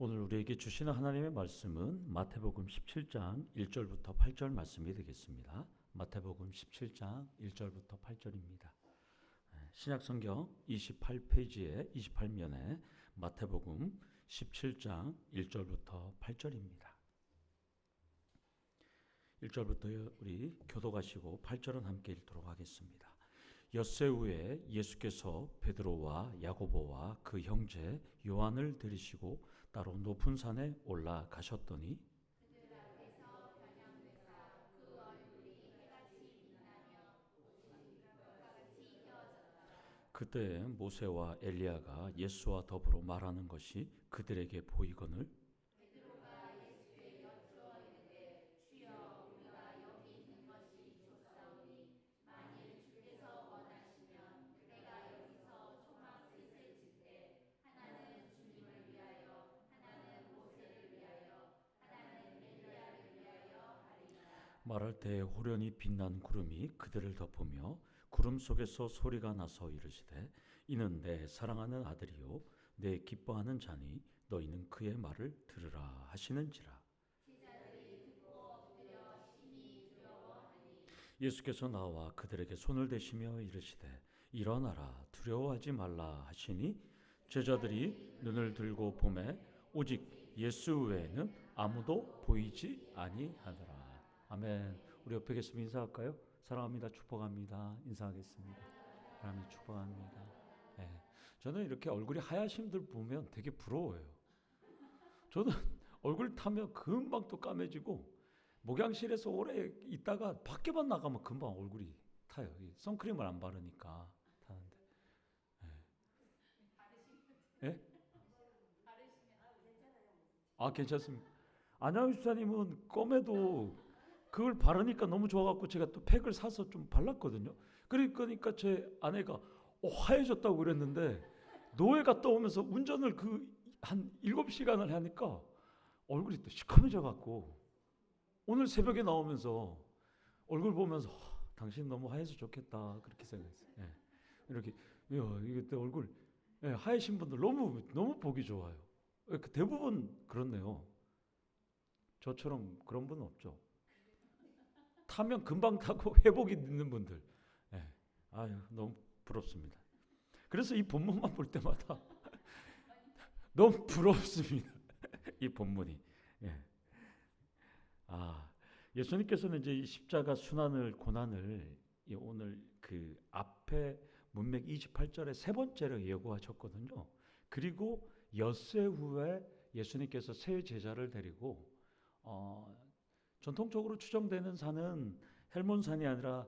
오늘 우리에게 주시는 하나님의 말씀은 마태복음 17장 1절부터 8절 말씀이 되겠습니다. 마태복음 17장 1절부터 8절입니다. 신약성경 28페이지에 28면에 마태복음 17장 1절부터 8절입니다. 1절부터 우리 교독하시고 8절은 함께 읽도록 하겠습니다. 엿새 후에 예수께서 베드로와 야고보와 그 형제 요한을 들이시고 따로 높은 산에 올라가셨더니 그때 모세와 엘리야가 예수와 더불어 말하는 것이 그들에게 보이거늘 말할 때에 호련히 빛난 구름이 그들을 덮으며 구름 속에서 소리가 나서 이르시되 이는 내 사랑하는 아들이요 내 기뻐하는 자니 너희는 그의 말을 들으라 하시는지라. 예수께서 나와 그들에게 손을 대시며 이르시되 일어나라 두려워하지 말라 하시니 제자들이 눈을 들고 보매 오직 예수 외에는 아무도 보이지 아니하더라. 아멘. 우리 옆에 계시면 인사할까요? 사랑합니다. 축복합니다. 인사하겠습니다. 하나님 축복합니다. 네. 저는 이렇게 얼굴이 하얀신 분들 보면 되게 부러워요. 저는 얼굴 타면 금방 또 까매지고 목양실에서 오래 있다가 밖에만 나가면 금방 얼굴이 타요. 선크림을 안 바르니까 타는데. 예? 아 괜찮습니다. 안양 집사님은 껌에도 그걸 바르니까 너무 좋아갖고 제가 또 팩을 사서 좀 발랐거든요. 그러니까 제 아내가 하얘졌다고 그랬는데 노예 갔다 오면서 운전을 한 7시간을 하니까 얼굴이 또 시커매져갖고 오늘 새벽에 나오면서 얼굴 보면서 당신 너무 하얘서 좋겠다 그렇게 생각했어요. 예. 이렇게 이게 또 얼굴 하얘신 분들 너무 보기 좋아요. 대부분 그렇네요. 저처럼 그런 분은 없죠. 타면 금방 타고 회복이 있는 분들. 예. 아유 너무 부럽습니다. 그래서 이 본문만 볼 때마다 너무 부럽습니다. 이 본문이. 예. 예수님께서는 이제 이 십자가 순환을 고난을 오늘 그 앞에 문맥 28절에 세 번째로 예고하셨거든요. 그리고 엿새 후에 예수님께서 세 제자를 데리고 전통적으로 추정되는 산은 헬몬산이 아니라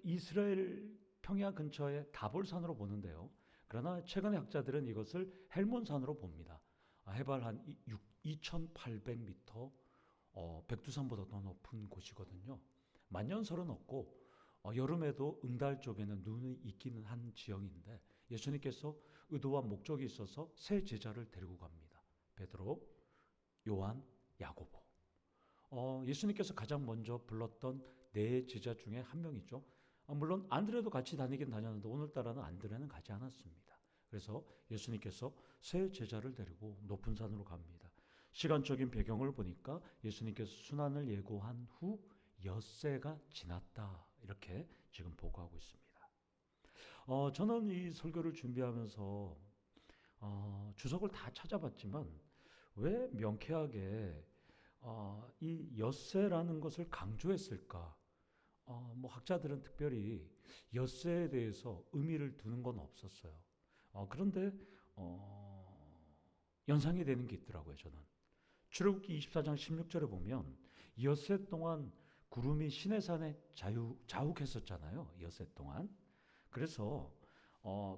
이스라엘 평야 근처의 다볼산으로 보는데요. 그러나 최근의 학자들은 이것을 헬몬산으로 봅니다. 해발 한 2,800m, 백두산보다 더 높은 곳이거든요. 만년설은 없고 여름에도 응달 쪽에는 눈이 있기는 한 지형인데 예수님께서 의도와 목적이 있어서 세 제자를 데리고 갑니다. 베드로, 요한, 야고보. 예수님께서 가장 먼저 불렀던 네 제자 중에 한 명이죠. 물론 안드레도 같이 다니긴 다녔는데 오늘따라는 안드레는 가지 않았습니다. 그래서 예수님께서 세 제자를 데리고 높은 산으로 갑니다. 시간적인 배경을 보니까 예수님께서 순환을 예고한 후 엿새가 지났다 이렇게 지금 보고하고 있습니다. 저는 이 설교를 준비하면서 주석을 다 찾아봤지만 왜 명쾌하게 이 엿새라는 것을 강조했을까? 뭐 학자들은 특별히 엿새에 대해서 의미를 두는 건 없었어요. 그런데 연상이 되는 게 있더라고요. 저는 출애굽기 24장 16절에 보면 엿새 동안 구름이 시내산에 자욱했었잖아요. 엿새 동안. 그래서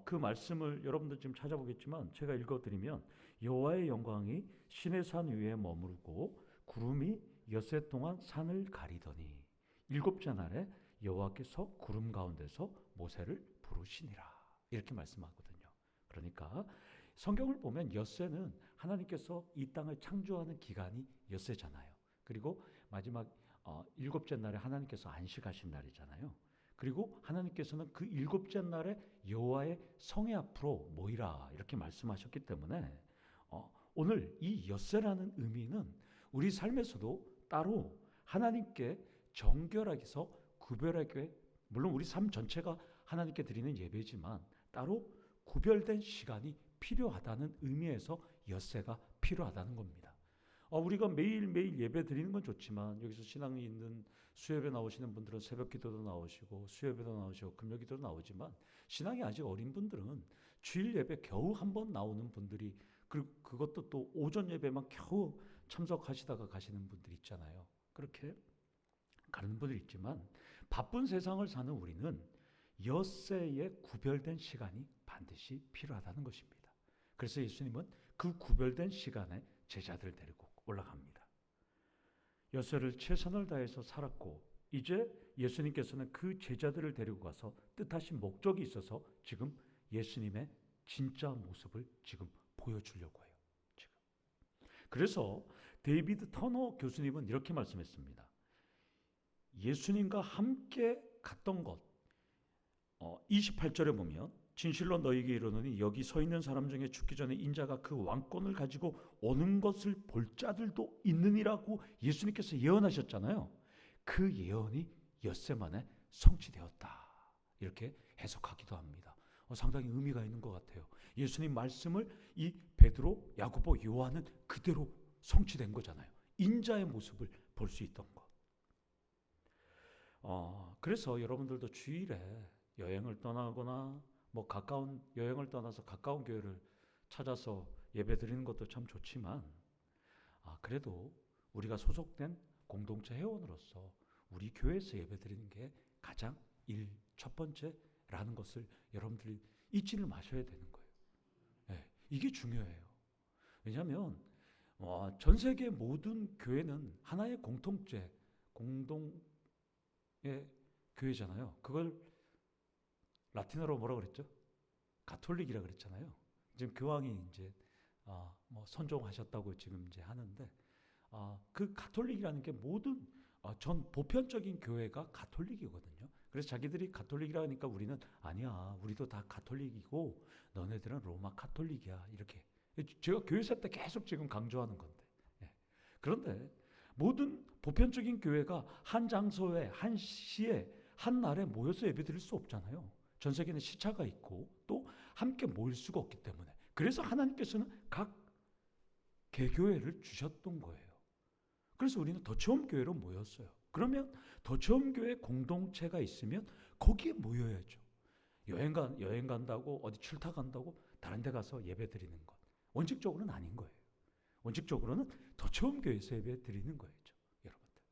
그 말씀을 여러분들 지금 찾아보겠지만 제가 읽어드리면 여호와의 영광이 시내산 위에 머무르고 구름이 엿새 동안 산을 가리더니 일곱째 날에 여호와께서 구름 가운데서 모세를 부르시니라 이렇게 말씀하거든요. 그러니까 성경을 보면 엿새는 하나님께서 이 땅을 창조하는 기간이 엿새잖아요. 그리고 마지막 일곱째 날에 하나님께서 안식하신 날이잖아요. 그리고 하나님께서는 그 일곱째 날에 여호와의 성회 앞으로 모이라 이렇게 말씀하셨기 때문에 오늘 이 엿새라는 의미는 우리 삶에서도 따로 하나님께 정결하게서 구별하게, 물론 우리 삶 전체가 하나님께 드리는 예배지만 따로 구별된 시간이 필요하다는 의미에서 엿새가 필요하다는 겁니다. 우리가 매일매일 예배 드리는 건 좋지만 여기서 신앙이 있는 수요예배 나오시는 분들은 새벽 기도도 나오시고 수요예배도 나오시고 금요 기도도 나오지만 신앙이 아직 어린 분들은 주일 예배 겨우 한 번 나오는 분들이, 그리고 그것도 또 오전 예배만 겨우 참석하시다가 가시는 분들이 있잖아요. 그렇게 가는 분들이 있지만 바쁜 세상을 사는 우리는 엿새에 구별된 시간이 반드시 필요하다는 것입니다. 그래서 예수님은 그 구별된 시간에 제자들 데리고 올라갑니다. 엿새를 최선을 다해서 살았고 이제 예수님께서는 그 제자들을 데리고 가서 뜻하신 목적이 있어서 지금 예수님의 진짜 모습을 지금 보여주려고 해요. 지금. 그래서 데이비드 터너 교수님은 이렇게 말씀했습니다. 예수님과 함께 갔던 것, 28절에 보면 진실로 너희에게 이르노니 여기 서 있는 사람 중에 죽기 전에 인자가 그 왕권을 가지고 오는 것을 볼 자들도 있느니라고 예수님께서 예언하셨잖아요. 그 예언이 엿새 만에 성취되었다. 이렇게 해석하기도 합니다. 상당히 의미가 있는 것 같아요. 예수님 말씀을 이 베드로, 야고보, 요한은 그대로 성취된 거잖아요. 인자의 모습을 볼 수 있던 것. 그래서 여러분들도 주일에 여행을 떠나거나 가까운 여행을 떠나서 가까운 교회를 찾아서 예배 드리는 것도 참 좋지만 그래도 우리가 소속된 공동체 회원으로서 우리 교회에서 예배 드리는 게 가장 첫 번째라는 것을 여러분들이 잊지를 마셔야 되는 거예요. 네, 이게 중요해요. 왜냐하면 전 세계 모든 교회는 하나의 공통체, 공동의 교회잖아요. 그걸 라틴어로 뭐라 그랬죠? 가톨릭이라 그랬잖아요. 지금 교황이 이제 선종하셨다고 지금 이제 하는데 그 가톨릭이라는 게 모든 전 보편적인 교회가 가톨릭이거든요. 그래서 자기들이 가톨릭이라 하니까 우리는 아니야, 우리도 다 가톨릭이고 너네들은 로마 가톨릭이야, 이렇게 제가 교회사 때 계속 지금 강조하는 건데. 그런데 모든 보편적인 교회가 한 장소에, 한 시에, 한 날에 모여서 예배 드릴 수 없잖아요. 전 세계는 시차가 있고 또 함께 모일 수가 없기 때문에, 그래서 하나님께서는 각 개교회를 주셨던 거예요. 그래서 우리는 더처음 교회로 모였어요. 그러면 더처음 교회 공동체가 있으면 거기에 모여야죠. 여행 간다고 어디 출타 간다고 다른 데 가서 예배 드리는 것 원칙적으로는 아닌 거예요. 원칙적으로는 더처음 교회에서 예배 드리는 거예요, 여러분들.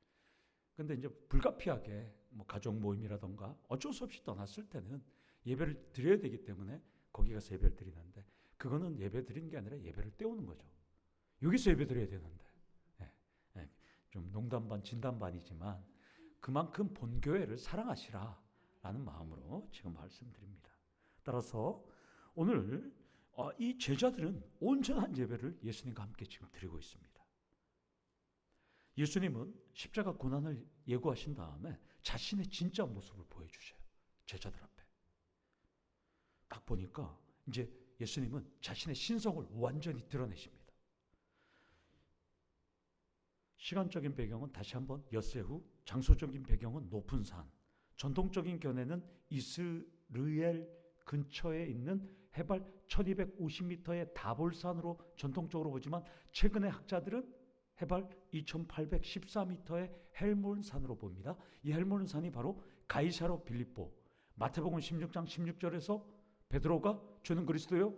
근데 이제 불가피하게 가족 모임이라던가 어쩔 수 없이 떠났을 때는 예배를 드려야 되기 때문에 거기 가서 예배를 드리는데, 그거는 예배 드리는 게 아니라 예배를 때우는 거죠. 여기서 예배 드려야 되는데. 좀 농담 반 진담 반이지만 그만큼 본교회를 사랑하시라라는 마음으로 지금 말씀드립니다. 따라서 오늘 이 제자들은 온전한 예배를 예수님과 함께 지금 드리고 있습니다. 예수님은 십자가 고난을 예고하신 다음에 자신의 진짜 모습을 보여주셔요. 제자들 앞에. 딱 보니까 이제 예수님은 자신의 신성을 완전히 드러내십니다. 시간적인 배경은 다시 한번 엿새 후, 장소적인 배경은 높은 산, 전통적인 견해는 이스라엘 근처에 있는 해발 1250m의 다볼산으로 전통적으로 보지만 최근의 학자들은 해발 2814m의 헬몬산으로 봅니다. 이 헬몬산이 바로 가이사로 빌립보, 마태복음 16장 16절에서 베드로가 주는 그리스도요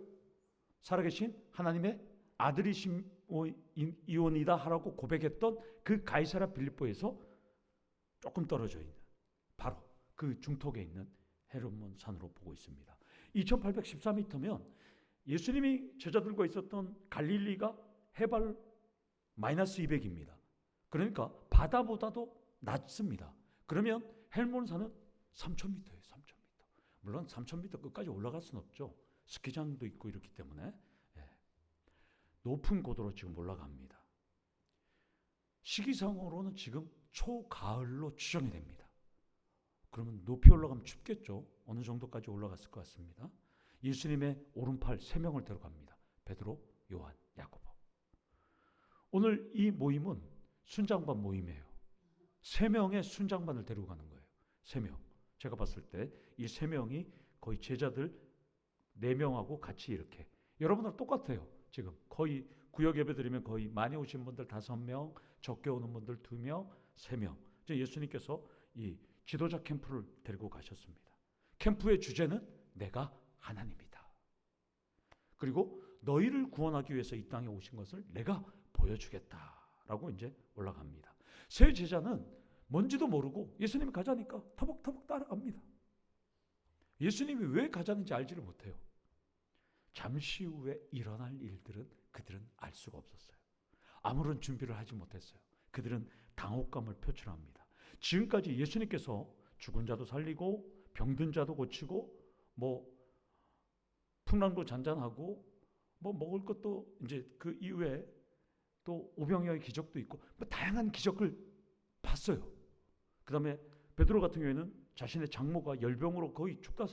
살아계신 하나님의 아들이시오이오니다 하라고 고백했던 그 가이사라 빌립보에서 조금 떨어져 있는 바로 그 중턱에 있는 헬몬산으로 보고 있습니다. 2814m면 예수님이 제자들과 있었던 갈릴리가 해발 마이너스 200입니다. 그러니까 바다보다도 낮습니다. 그러면 헬몬산은 3000m예요. 3000m. 물론 3000m 끝까지 올라갈 수는 없죠. 스키장도 있고 이렇기 때문에 높은 고도로 지금 올라갑니다. 시기상으로는 지금 초가을로 추정이 됩니다. 그러면 높이 올라가면 춥겠죠. 어느 정도까지 올라갔을 것 같습니다. 예수님의 오른팔 3명을 데려갑니다. 베드로, 요한, 야고보. 오늘 이 모임은 순장반 모임이에요. 3명의 순장반을 데리고 가는 거예요. 3명. 제가 봤을 때 이 3명이 거의 제자들 4명하고 같이 이렇게. 여러분들 똑같아요. 지금 거의 구역 예배 드리면 거의 많이 오신 분들 5명, 적게 오는 분들 2명, 3명. 예수님께서 이 지도자 캠프를 데리고 가셨습니다. 캠프의 주제는 내가 하나님이다. 그리고 너희를 구원하기 위해서 이 땅에 오신 것을 내가 보여주겠다라고 이제 올라갑니다. 새 제자는 뭔지도 모르고 예수님이 가자니까 터벅터벅 따라갑니다. 예수님이 왜 가자는지 알지를 못해요. 잠시 후에 일어날 일들은 그들은 알 수가 없었어요. 아무런 준비를 하지 못했어요. 그들은 당혹감을 표출합니다. 지금까지 예수님께서 죽은 자도 살리고 병든 자도 고치고 풍랑도 잔잔하고 먹을 것도 이제 그 이후에 또 오병이어의 기적도 있고 다양한 기적을 봤어요. 그 다음에 베드로 같은 경우에는 자신의 장모가 열병으로 거의 죽다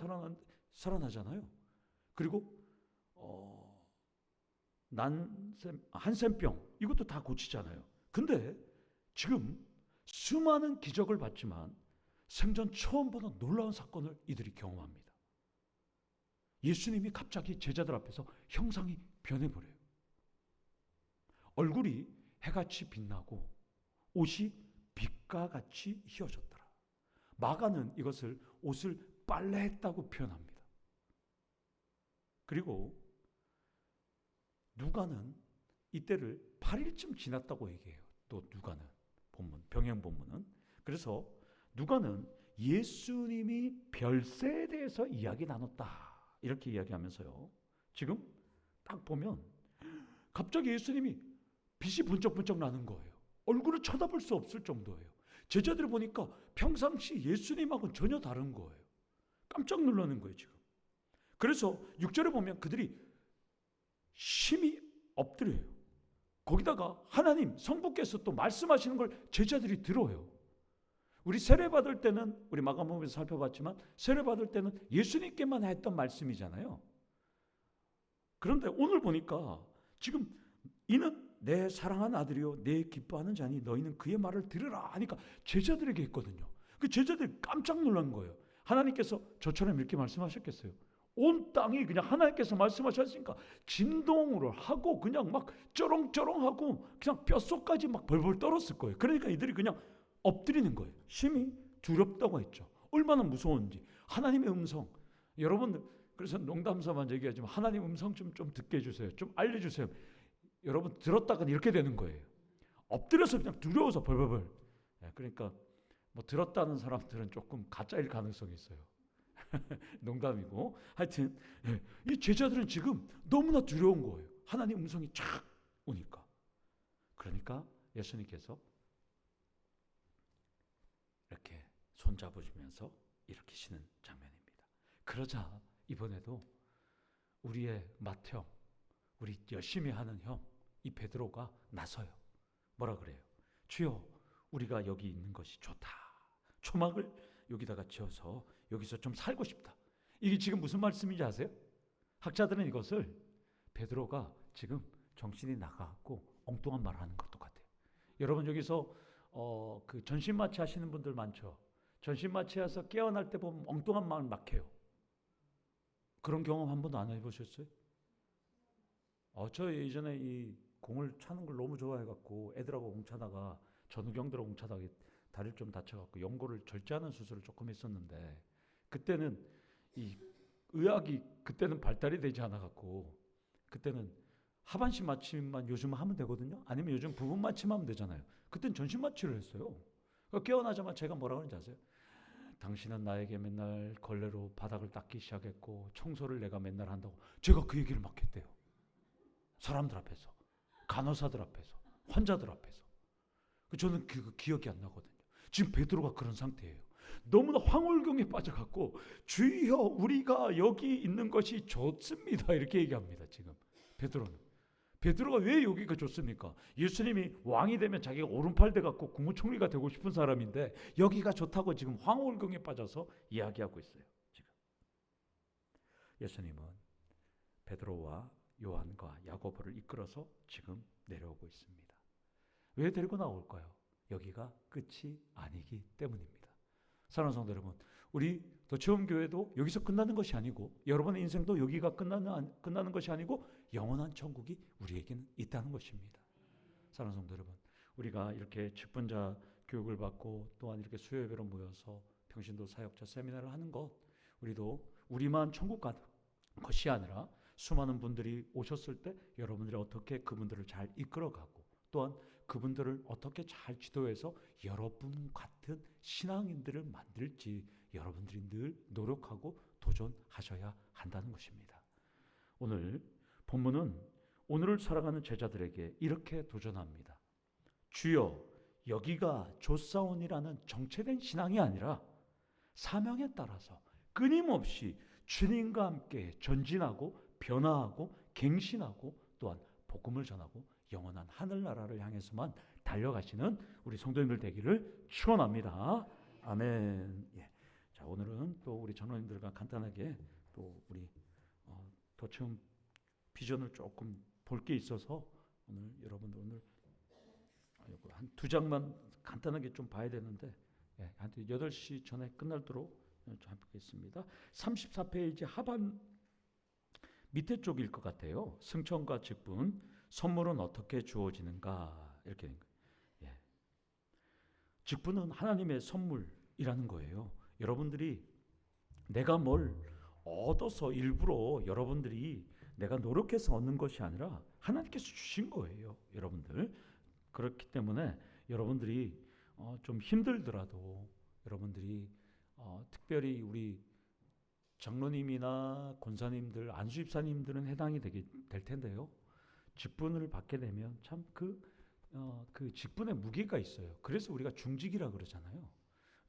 살아나잖아요. 그리고 한센병 이것도 다 고치잖아요. 근데 지금 수많은 기적을 봤지만 생전 처음 보는 놀라운 사건을 이들이 경험합니다. 예수님이 갑자기 제자들 앞에서 형상이 변해버려요. 얼굴이 해같이 빛나고 옷이 빛과 같이 휘어졌더라. 마가는 이것을 옷을 빨래했다고 표현합니다. 그리고 누가는 이때를 8일쯤 지났다고 얘기해요. 또 누가는 병행 본문은. 그래서 누가는 예수님이 별세에 대해서 이야기 나눴다 이렇게 이야기하면서요. 지금 딱 보면 갑자기 예수님이 빛이 번쩍번쩍 나는 거예요. 얼굴을 쳐다볼 수 없을 정도예요. 제자들이 보니까 평상시 예수님하고는 전혀 다른 거예요. 깜짝 놀라는 거예요 지금. 그래서 6절에 보면 그들이 심히 엎드려요. 거기다가 하나님 성부께서 또 말씀하시는 걸 제자들이 들어요. 우리 세례 받을 때는 우리 마가복음에서 살펴봤지만 세례 받을 때는 예수님께만 했던 말씀이잖아요. 그런데 오늘 보니까 지금 이는 내 사랑하는 아들이요 내 기뻐하는 자니 너희는 그의 말을 들으라 하니까 제자들에게 했거든요. 그 제자들이 깜짝 놀란 거예요. 하나님께서 저처럼 이렇게 말씀하셨겠어요? 온 땅이 그냥 하나님께서 말씀하셨으니까 진동으로 하고 그냥 막 쩌렁쩌렁하고 그냥 뼛속까지 막 벌벌 떨었을 거예요. 그러니까 이들이 그냥 엎드리는 거예요. 심히 두렵다고 했죠. 얼마나 무서운지. 하나님의 음성. 여러분 그래서 농담삼아 얘기하지만 하나님 음성 좀 듣게 해주세요. 좀 알려주세요. 여러분 들었다가 이렇게 되는 거예요. 엎드려서 그냥 두려워서 벌벌벌. 그러니까 들었다는 사람들은 조금 가짜일 가능성이 있어요. 농담이고 하여튼 이 제자들은 지금 너무나 두려운 거예요. 하나님 음성이 쫙 오니까. 그러니까 예수님께서 이렇게 손잡으시면서 이렇게 쉬는 장면입니다. 그러자 이번에도 우리의 맏형, 우리 열심히 하는 형, 이 베드로가 나서요. 뭐라 그래요? 주여, 우리가 여기 있는 것이 좋다. 초막을 여기다가 지어서 여기서 좀 살고 싶다. 이게 지금 무슨 말씀인지 아세요? 학자들은 이것을 베드로가 지금 정신이 나가고 엉뚱한 말을 하는 것 똑같아요. 여러분 여기서 그 전신마취 하시는 분들 많죠. 전신마취해서 깨어날 때 보면 엉뚱한 말 막 해요. 그런 경험 한 번도 안 해보셨어요? 저 예전에 이 공을 차는 걸 너무 좋아해갖고 애들하고 공 차다가 전우경들하고 공 차다가 다리를 좀 다쳐갖고 연골을 절제하는 수술을 조금 했었는데 그때는 이 의학이 그때는 발달이 되지 않아갖고 그때는 하반신 마취만 요즘 하면 되거든요. 아니면 요즘 부분 마취만 하면 되잖아요. 그때는 전신 마취를 했어요. 깨어나자마자 제가 뭐라고 하는지 아세요? 당신은 나에게 맨날 걸레로 바닥을 닦기 시작했고 청소를 내가 맨날 한다고 제가 그 얘기를 막 했대요. 사람들 앞에서, 간호사들 앞에서, 환자들 앞에서. 저는 그 기억이 안 나거든요. 지금 베드로가 그런 상태예요. 너무나 황홀경에 빠져갖고 주여 우리가 여기 있는 것이 좋습니다 이렇게 얘기합니다. 지금 베드로가 왜 여기가 좋습니까? 예수님이 왕이 되면 자기가 오른팔 돼갖고 국무총리가 되고 싶은 사람인데 여기가 좋다고 지금 황홀경에 빠져서 이야기하고 있어요. 지금 예수님은 베드로와 요한과 야고보를 이끌어서 지금 내려오고 있습니다. 왜 데리고 나올까요? 여기가 끝이 아니기 때문입니다. 사랑하는 성도 여러분, 우리 더체험교회도 여기서 끝나는 것이 아니고 여러분의 인생도 여기가 끝나는 것이 아니고 영원한 천국이 우리에게는 있다는 것입니다. 사랑하는 성도 여러분, 우리가 이렇게 직분자 교육을 받고 또한 이렇게 수요예배로 모여서 평신도 사역자 세미나를 하는 것, 우리도 우리만 천국 가는 것이 아니라 수많은 분들이 오셨을 때 여러분들이 어떻게 그분들을 잘 이끌어가고 또한 그분들을 어떻게 잘 지도해서 여러분 같은 신앙인들을 만들지 여러분들이 늘 노력하고 도전하셔야 한다는 것입니다. 오늘 본문은 오늘을 살아가는 제자들에게 이렇게 도전합니다. 주여, 여기가 조사원이라는 정체된 신앙이 아니라 사명에 따라서 끊임없이 주님과 함께 전진하고 변화하고 갱신하고 또한 복음을 전하고 영원한 하늘나라를 향해서만 달려가시는 우리 성도님들 되기를 축원합니다. 아멘. 예. 자, 오늘은 또 우리 장로님들과 간단하게 또 우리 더체험 비전을 조금 볼 게 있어서 오늘 여러분들 오늘 한 두 장만 간단하게 좀 봐야 되는데 한 8시 전에 끝날도록 좀 하겠습니다. 34페이지 하반 밑에 쪽일 것 같아요. 승천과 직분, 선물은 어떻게 주어지는가 이렇게 된 거예요. 예. 직분은 하나님의 선물이라는 거예요. 여러분들이 내가 뭘 얻어서 일부러 여러분들이 내가 노력해서 얻는 것이 아니라 하나님께서 주신 거예요. 여러분들. 그렇기 때문에 여러분들이 좀 힘들더라도 여러분들이 특별히 우리 장로님이나 권사님들, 안수집사님들은 해당이 될 텐데요. 직분을 받게 되면 참 그 직분의 무게가 있어요. 그래서 우리가 중직이라 그러잖아요.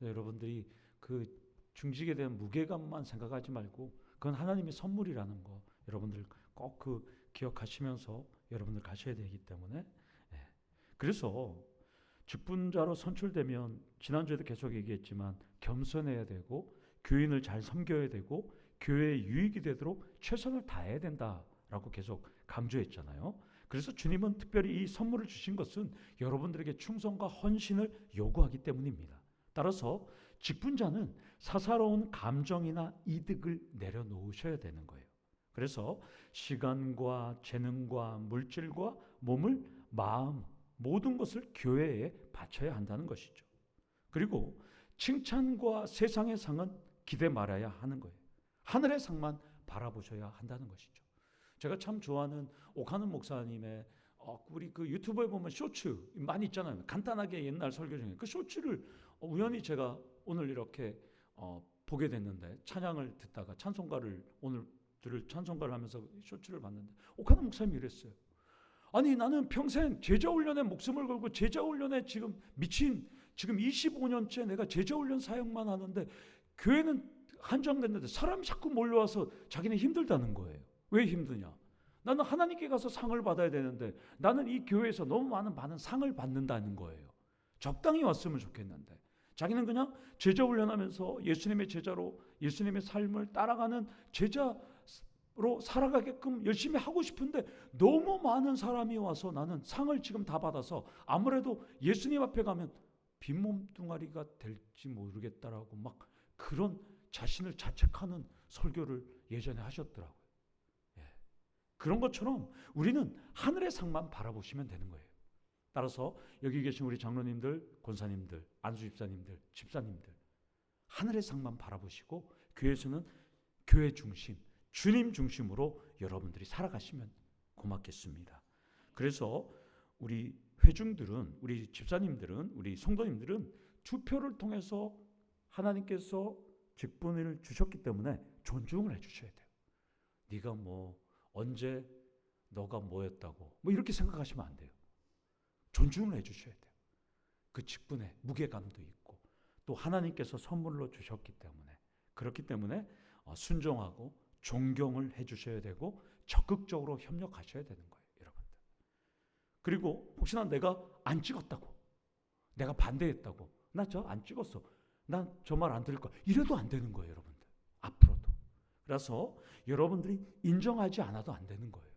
여러분들이 그 중직에 대한 무게감만 생각하지 말고 그건 하나님의 선물이라는 거 여러분들 꼭 그 기억하시면서 여러분들 가셔야 되기 때문에 그래서 직분자로 선출되면 지난주에도 계속 얘기했지만 겸손해야 되고 교인을 잘 섬겨야 되고 교회에 유익이 되도록 최선을 다해야 된다라고 계속 강조했잖아요. 그래서 주님은 특별히 이 선물을 주신 것은 여러분들에게 충성과 헌신을 요구하기 때문입니다. 따라서 직분자는 사사로운 감정이나 이득을 내려놓으셔야 되는 거예요. 그래서 시간과 재능과 물질과 몸을 마음 모든 것을 교회에 바쳐야 한다는 것이죠. 그리고 칭찬과 세상의 상은 기대 말아야 하는 거예요. 하늘의 상만 바라보셔야 한다는 것이죠. 제가 참 좋아하는 오카는 목사님의 우리 그 유튜브에 보면 쇼츠 많이 있잖아요. 간단하게 옛날 설교 중에 그 쇼츠를 우연히 제가 오늘 이렇게 보게 됐는데 찬양을 듣다가 찬송가를 오늘 들을 찬송가를 하면서 쇼츠를 봤는데 오카는 목사님이 이랬어요. 아니 나는 평생 제자훈련에 목숨을 걸고 제자훈련에 지금 미친 지금 25년째 내가 제자훈련 사역만 하는데 교회는 한정됐는데 사람이 자꾸 몰려와서 자기는 힘들다는 거예요. 왜 힘드냐? 나는 하나님께 가서 상을 받아야 되는데 나는 이 교회에서 너무 많은 상을 받는다는 거예요. 적당히 왔으면 좋겠는데 자기는 그냥 제자훈련하면서 예수님의 제자로 예수님의 삶을 따라가는 제자로 살아가게끔 열심히 하고 싶은데 너무 많은 사람이 와서 나는 상을 지금 다 받아서 아무래도 예수님 앞에 가면 빈몸뚱아리가 될지 모르겠다라고 막 그런 자신을 자책하는 설교를 예전에 하셨더라고요. 그런 것처럼 우리는 하늘의 상만 바라보시면 되는 거예요. 따라서 여기 계신 우리 장로님들, 권사님들, 안수집사님들, 집사님들 하늘의 상만 바라보시고 교회에서는 교회 중심, 주님 중심으로 여러분들이 살아가시면 고맙겠습니다. 그래서 우리 회중들은, 우리 집사님들은, 우리 성도님들은 투표를 통해서 하나님께서 직분을 주셨기 때문에 존중을 해주셔야 돼요. 네가 뭐 언제 너가 뭐였다고 뭐 이렇게 생각하시면 안 돼요. 존중을 해주셔야 돼요. 그 직분에 무게감도 있고 또 하나님께서 선물로 주셨기 때문에 그렇기 때문에 순종하고 존경을 해주셔야 되고 적극적으로 협력하셔야 되는 거예요, 여러분들. 그리고 혹시나 내가 안 찍었다고, 내가 반대했다고, 나 저 안 찍었어, 난 저 말 안 들을 거야, 이래도 안 되는 거예요, 여러분들. 앞으로도. 그래서 여러분들이 인정하지 않아도 안 되는 거예요.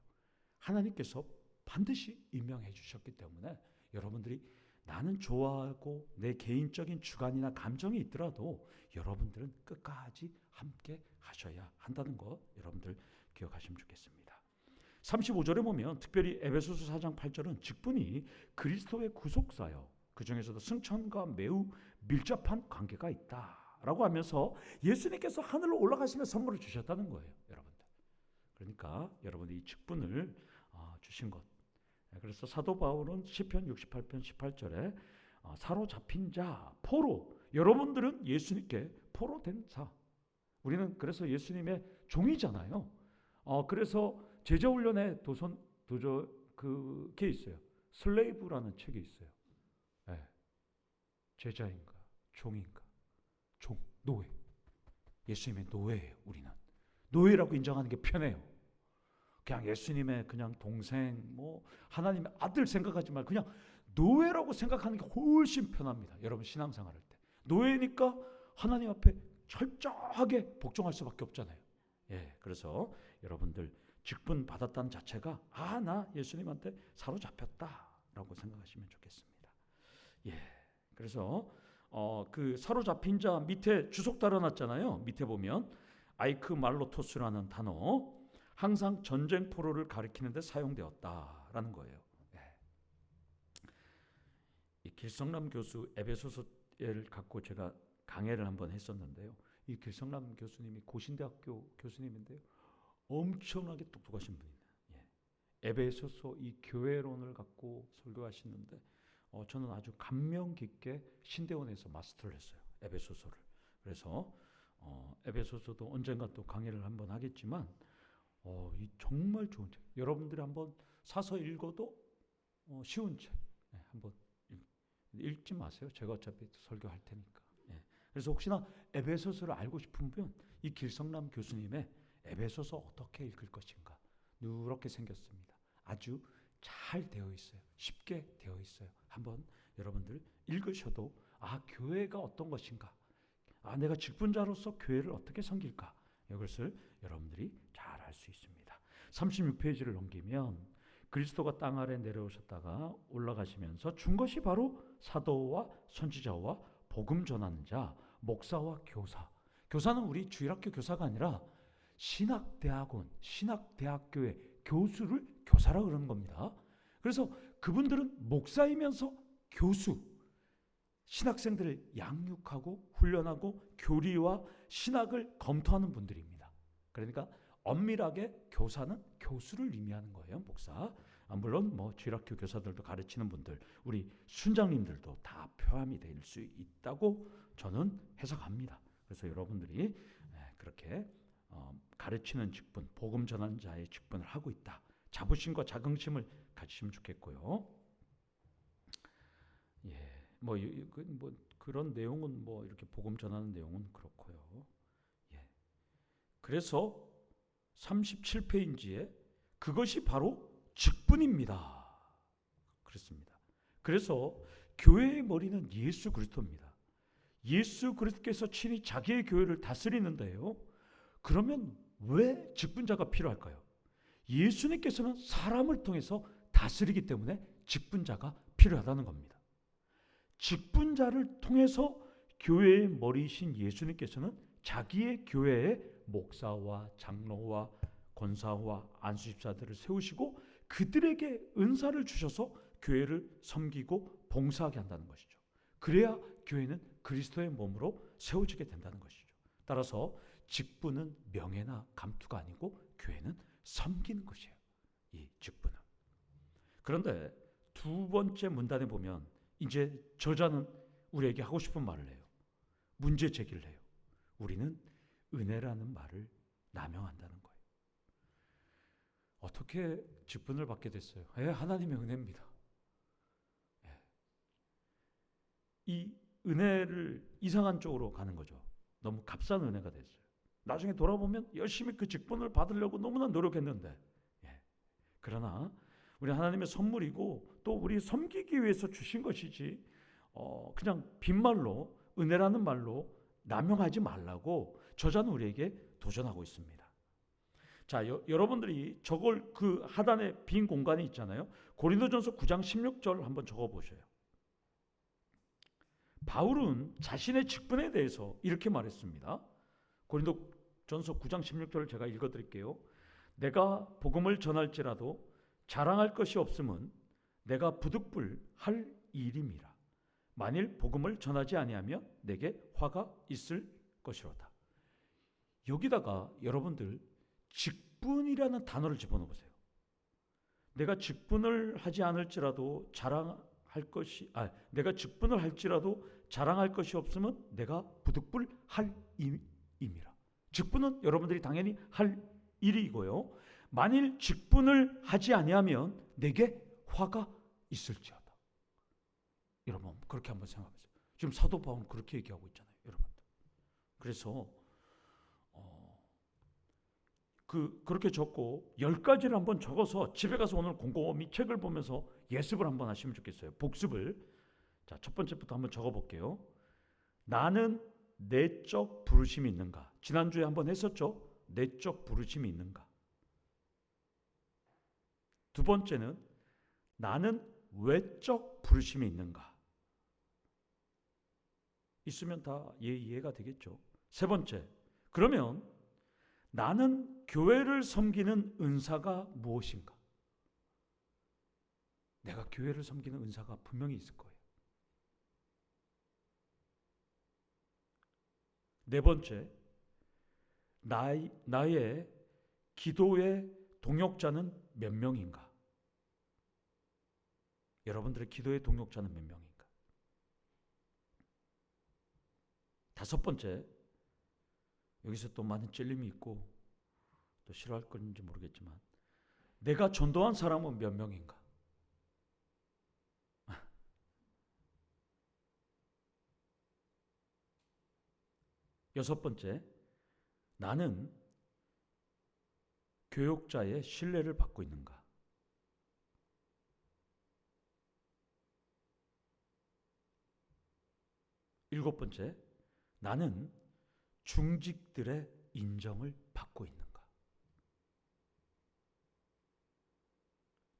하나님께서 반드시 임명해 주셨기 때문에 여러분들이 나는 좋아하고 내 개인적인 주관이나 감정이 있더라도 여러분들은 끝까지 함께 하셔야 한다는 거 여러분들 기억하시면 좋겠습니다. 35절에 보면 특별히 에베소서 4장 8절은 직분이 그리스도의 구속사요, 그 중에서도 승천과 매우 밀접한 관계가 있다라고 하면서 예수님께서 하늘로 올라가시며 선물을 주셨다는 거예요, 여러분들. 그러니까 여러분이 이 직분을 주신 것. 그래서 사도 바울은 시편 68편 18절에 사로잡힌 자, 포로, 여러분들은 예수님께 포로된 자. 우리는 그래서 예수님의 종이잖아요. 그래서 제자훈련의 그게 있어요. 슬레이브라는 책이 있어요. 네. 제자인가 종인가? 종, 노예. 예수님의 노예예요. 우리는 노예라고 인정하는 게 편해요. 그냥 예수님의 그냥 동생, 하나님의 아들 생각하지 말고 그냥 노예라고 생각하는 게 훨씬 편합니다. 여러분 신앙생활할 때 노예니까 하나님 앞에 철저하게 복종할 수밖에 없잖아요. 그래서 여러분들 직분 받았다는 자체가 나 예수님한테 사로잡혔다라고 생각하시면 좋겠습니다. 그래서 그 사로잡힌 자 밑에 주석 달아놨잖아요. 밑에 보면 아이크 말로토스라는 단어, 항상 전쟁 포로를 가리키는 데 사용되었다라는 거예요. 이 길성남 교수 에베소서를 갖고 제가 강해를 한번 했었는데요. 이 길성남 교수님이 고신대학교 교수님인데요. 엄청나게 똑똑하신 분이에요. 에베소서 이 교회론을 갖고 설교하시는데 저는 아주 감명 깊게 신대원에서 마스터를 했어요. 에베소서를. 그래서 에베소서도 언젠가 또 강의를 한번 하겠지만 이 정말 좋은 책. 여러분들이 한번 사서 읽어도 쉬운 책. 한번 읽지 마세요. 제가 어차피 설교할 테니까. 그래서 혹시나 에베소서를 알고 싶은 분, 이 길성남 교수님의 에베소서 어떻게 읽을 것인가, 누렇게 생겼습니다. 아주 잘 되어 있어요. 쉽게 되어 있어요. 한번 여러분들 읽으셔도 교회가 어떤 것인가, 내가 직분자로서 교회를 어떻게 섬길까, 이것을 여러분들이 잘 알 수 있습니다. 36페이지를 넘기면 그리스도가 땅 아래 내려오셨다가 올라가시면서 준 것이 바로 사도와 선지자와 복음 전하는 자, 목사와 교사. 교사는 우리 주일학교 교사가 아니라 신학대학원, 신학대학교의 교수를 교사라 그러는 겁니다. 그래서 그분들은 목사이면서 교수, 신학생들을 양육하고 훈련하고 교리와 신학을 검토하는 분들입니다. 그러니까 엄밀하게 교사는 교수를 의미하는 거예요, 목사. 물론 주일학교 교사들도 가르치는 분들, 우리 순장님들도 다 포함이 될 수 있다고 저는 해석합니다. 그래서 여러분들이 그렇게 가르치는 직분, 복음 전하는 자의 직분을 하고 있다. 자부심과 자긍심을 가지시면 좋겠고요. 그런 내용은 이렇게 복음 전하는 내용은 그렇고요. 그래서 37페이지에 그것이 바로 직분입니다. 그렇습니다. 그래서 교회의 머리는 예수 그리스도입니다. 예수 그리스도께서 친히 자기의 교회를 다스리는데요. 그러면 왜 직분자가 필요할까요? 예수님께서는 사람을 통해서 다스리기 때문에 직분자가 필요하다는 겁니다. 직분자를 통해서 교회의 머리이신 예수님께서는 자기의 교회에 목사와 장로와 권사와 안수집사들을 세우시고 그들에게 은사를 주셔서 교회를 섬기고 봉사하게 한다는 것이죠. 그래야 교회는 그리스도의 몸으로 세워지게 된다는 것이죠. 따라서 직분은 명예나 감투가 아니고 교회는 섬기는 것이에요. 이 직분은. 그런데 두 번째 문단에 보면 이제 저자는 우리에게 하고 싶은 말을 해요. 문제 제기를 해요. 우리는 은혜라는 말을 남용한다는 거예요. 어떻게 직분을 받게 됐어요? 하나님의 은혜입니다. 이 은혜를 이상한 쪽으로 가는 거죠. 너무 값싼 은혜가 됐어요. 나중에 돌아보면 열심히 그 직분을 받으려고 너무나 노력했는데, 그러나 우리 하나님의 선물이고 또 우리 섬기기 위해서 주신 것이지 그냥 빈말로 은혜라는 말로 남용하지 말라고 저자는 우리에게 도전하고 있습니다. 자, 여러분들이 저걸 그 하단에 빈 공간이 있잖아요. 고린도전서 9장 16절 한번 적어 보셔요. 바울은 자신의 직분에 대해서 이렇게 말했습니다. 고린도전서 9장 16절을 제가 읽어 드릴게요. 내가 복음을 전할지라도 자랑할 것이 없음은 내가 부득불 할 일임이라. 만일 복음을 전하지 아니하면 내게 화가 있을 것이로다. 여기다가 여러분들 직분이라는 단어를 집어넣어 보세요. 내가 직분을 하지 않을지라도 내가 직분을 할지라도 자랑할 것이 없으면 내가 부득불 할 임이라. 직분은 여러분들이 당연히 할 일이고요. 만일 직분을 하지 아니하면 내게 화가 있을지어다. 여러분 그렇게 한번 생각해보세요. 지금 사도 바울은 그렇게 얘기하고 있잖아요, 여러분들. 그래서 그렇게 적고 10가지를 한번 적어서 집에 가서 오늘 곰곰이 책을 보면서 예습을 한번 하시면 좋겠어요. 복습을. 자, 첫 번째부터 한번 적어볼게요. 나는 내적 부르심이 있는가? 지난주에 한번 했었죠. 내적 부르심이 있는가? 두 번째는 나는 외적 부르심이 있는가? 있으면 다 이해가 되겠죠. 세 번째, 그러면 나는 교회를 섬기는 은사가 무엇인가? 내가 교회를 섬기는 은사가 분명히 있을 거예요. 네 번째, 나의 기도의 동역자는 몇 명인가? 여러분들의 기도의 동역자는 몇 명인가? 다섯 번째, 여기서 또 많은 찔림이 있고 또 싫어할 건지 모르겠지만 내가 전도한 사람은 몇 명인가? 여섯 번째, 나는 교육자의 신뢰를 받고 있는가? 일곱 번째, 나는 중직들의 인정을 받고 있는가?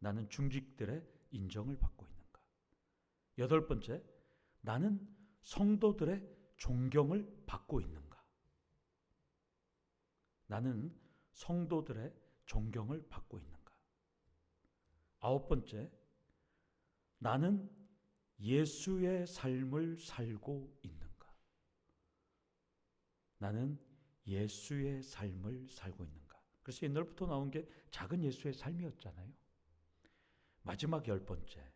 나는 중직들의 인정을 받고 있는가? 여덟 번째, 나는 성도들의 존경을 받고 있는가? 나는 성도들의 존경을 받고 있는가? 아홉 번째, 나는 예수의 삶을 살고 있는가? 나는 예수의 삶을 살고 있는가? 그래서 옛날부터 나온 게 작은 예수의 삶이었잖아요. 마지막 열 번째,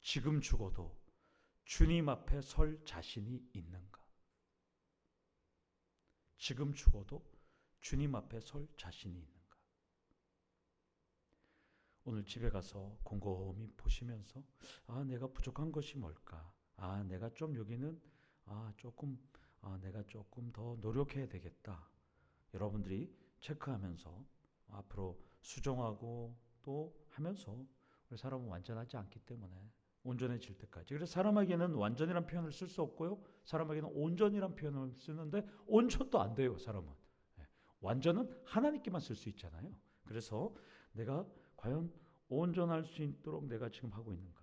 지금 죽어도 주님 앞에 설 자신이 있는가? 지금 죽어도 주님 앞에 설 자신이 있는가? 오늘 집에 가서 곰곰이 보시면서 내가 부족한 것이 뭘까? 내가 좀 여기는 내가 조금 더 노력해야 되겠다. 여러분들이 체크하면서 앞으로 수정하고 또 하면서 우리 사람은 완전하지 않기 때문에 온전해질 때까지. 그래서 사람에게는 완전이란 표현을 쓸 수 없고요. 사람에게는 온전이란 표현을 쓰는데 온전도 안 돼요, 사람은. 완전은 하나님께만 쓸 수 있잖아요. 그래서 내가 과연 온전할 수 있도록 내가 지금 하고 있는가?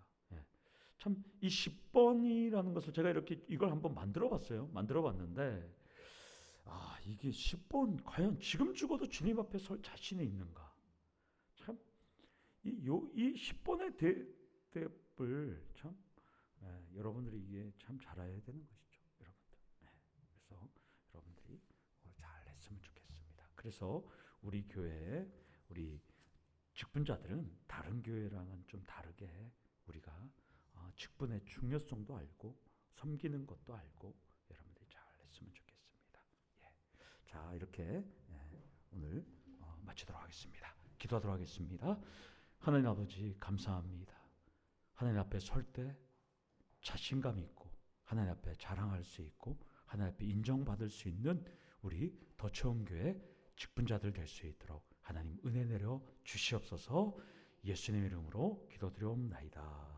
참 이 10번이라는 것을 제가 이걸 한번 만들어봤어요. 만들어봤는데 이게 10번 과연 지금 죽어도 주님 앞에 설 자신이 있는가? 참 이 10번의 대답을 참 여러분들이 이게 참 잘 알아야 되는 것이죠, 여러분들. 그래서 여러분들이 잘 했으면 좋겠습니다. 그래서 우리 교회 우리 직분자들은 다른 교회랑은 좀 다르게 우리가 직분의 중요성도 알고 섬기는 것도 알고 여러분들이 잘 했으면 좋겠습니다. 자, 이렇게 오늘 마치도록 하겠습니다. 기도하도록 하겠습니다. 하나님 아버지 감사합니다. 하나님 앞에 설 때 자신감 있고 하나님 앞에 자랑할 수 있고 하나님 앞에 인정받을 수 있는 우리 더처음교회 직분자들 될 수 있도록 하나님 은혜 내려 주시옵소서. 예수님 이름으로 기도드리옵나이다.